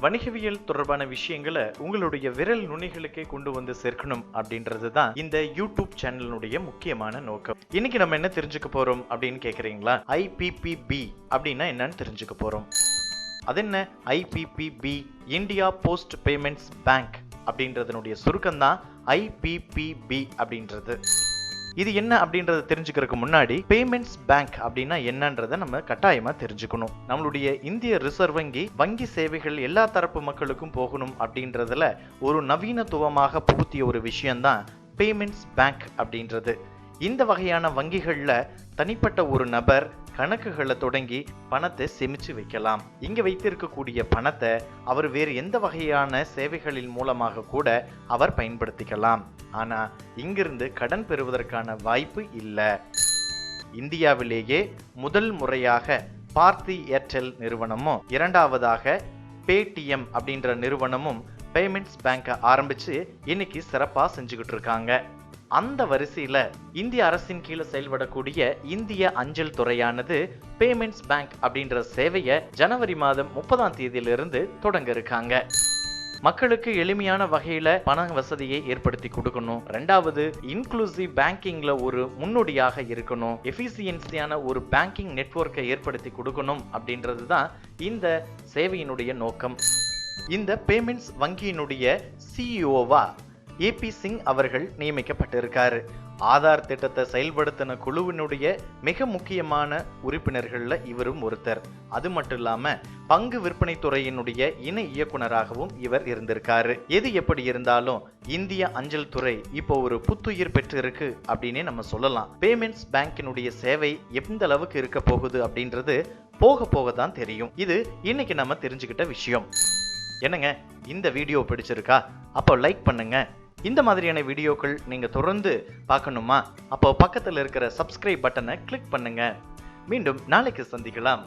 வணிகவியல் தொடர்பான விஷயங்களை உங்களுடைய விரல் நுனிகளுக்கே கொண்டு வந்து சேர்க்கணும் அப்படின்றது தான் இந்த யூடியூப் சேனலினுடைய முக்கியமான நோக்கம். இன்னைக்கு நம்ம என்ன தெரிஞ்சுக்க போறோம் அப்படின்னு கேக்குறீங்களா? IPPB அப்படின்னா என்னன்னு தெரிஞ்சுக்க போறோம். அது என்ன IPPB? India Post Payments Bank அப்படின்றதனுடைய சுருக்கம் தான் IPPB அப்படின்றது. இது என்ன அப்படின்றத தெரிஞ்சுக்கிறதுக்கு முன்னாடி பேமெண்ட்ஸ் பேங்க் அப்படின்னா என்னன்றதை நம்ம கட்டாயமா தெரிஞ்சுக்கணும். நம்மளுடைய இந்திய ரிசர்வ் வங்கி சேவைகள் எல்லா தரப்பு மக்களுக்கும் போகணும் அப்படின்றதுல ஒரு நவீனத்துவமாக புகுத்திய ஒரு விஷயம்தான் பேமெண்ட்ஸ் பேங்க் அப்படின்றது. இந்த வகையான வங்கிகள்ல தனிப்பட்ட ஒரு நபர் கணக்குகளை தொடங்கி பணத்தை சேமிச்சு வைக்கலாம். இங்க வைத்திருக்கக்கூடிய பணத்தை அவர் வேறு எந்த வகையான சேவைகளின் மூலமாக கூட அவர் பயன்படுத்திக்கலாம். ஆனா இங்கிருந்து கடன் பெறுவதற்கான வாய்ப்பு இல்லை. இந்தியாவிலேயே முதல் முறையாக பாரதி ஏர்டெல் நிறுவனமும் இரண்டாவதாக பேடிஎம் அப்படின்ற நிறுவனமும் பேமெண்ட்ஸ் பேங்கை ஆரம்பிச்சு இன்னைக்கு சிறப்பா செஞ்சுக்கிட்டு இருக்காங்க. அந்த வரிசையில இந்திய அரசின் கீழே செயல்படக்கூடிய இந்திய அஞ்சல் துறையானது பேமெண்ட்ஸ் பேங்க் அப்படின்ற சேவையை ஜனவரி மாதம் 30ஆம் தேதியிலிருந்து தொடங்க இருக்காங்க. மக்களுக்கு எளிமையான வகையில பண வசதியை ஏற்படுத்தி கொடுக்கணும். ரெண்டாவது, இன்க்ளூசிவ் பேங்கிங்ல ஒரு முன்னோடியாக இருக்கணும். எஃபிசியன்சியான ஒரு பேங்கிங் நெட்வொர்க்கை ஏற்படுத்தி கொடுக்கணும் அப்படின்றது தான் இந்த சேவையினுடைய நோக்கம். இந்த பேமெண்ட்ஸ் வங்கியினுடைய சிஇஓவா AP சிங் அவர்கள் நியமிக்கப்பட்டிருக்காரு. ஆதார் திட்டத்தை செயல்படுத்தின குழுவினுடைய மிக முக்கியமான உறுப்பினர்கள்ல இவரும் ஒருத்தர். அது மட்டும் இல்லாம பங்கு விற்பனை துறையினுடைய இணை இயக்குனராகவும் இவர் இருந்திருக்காரு. எது எப்படி இருந்தாலும் இந்திய அஞ்சல் துறை இப்போ ஒரு புத்துயிர் பெற்றிருக்கு அப்படின்னே நம்ம சொல்லலாம். பேமெண்ட்ஸ் பேங்கினுடைய சேவை எந்த அளவுக்கு இருக்க போகுது அப்படின்றது போக போக தான் தெரியும். இது இன்னைக்கு நம்ம தெரிஞ்சுக்கிட்ட விஷயம். என்னங்க, இந்த வீடியோ பிடிச்சிருக்கா? அப்போ லைக் பண்ணுங்க. இந்த மாதிரியான வீடியோக்கள் நீங்க தொடர்ந்து பார்க்கணுமா? அப்போ பக்கத்தில் இருக்கிற சப்ஸ்கிரைப் பட்டனை கிளிக் பண்ணுங்க. மீண்டும் நாளைக்கு சந்திக்கலாம்.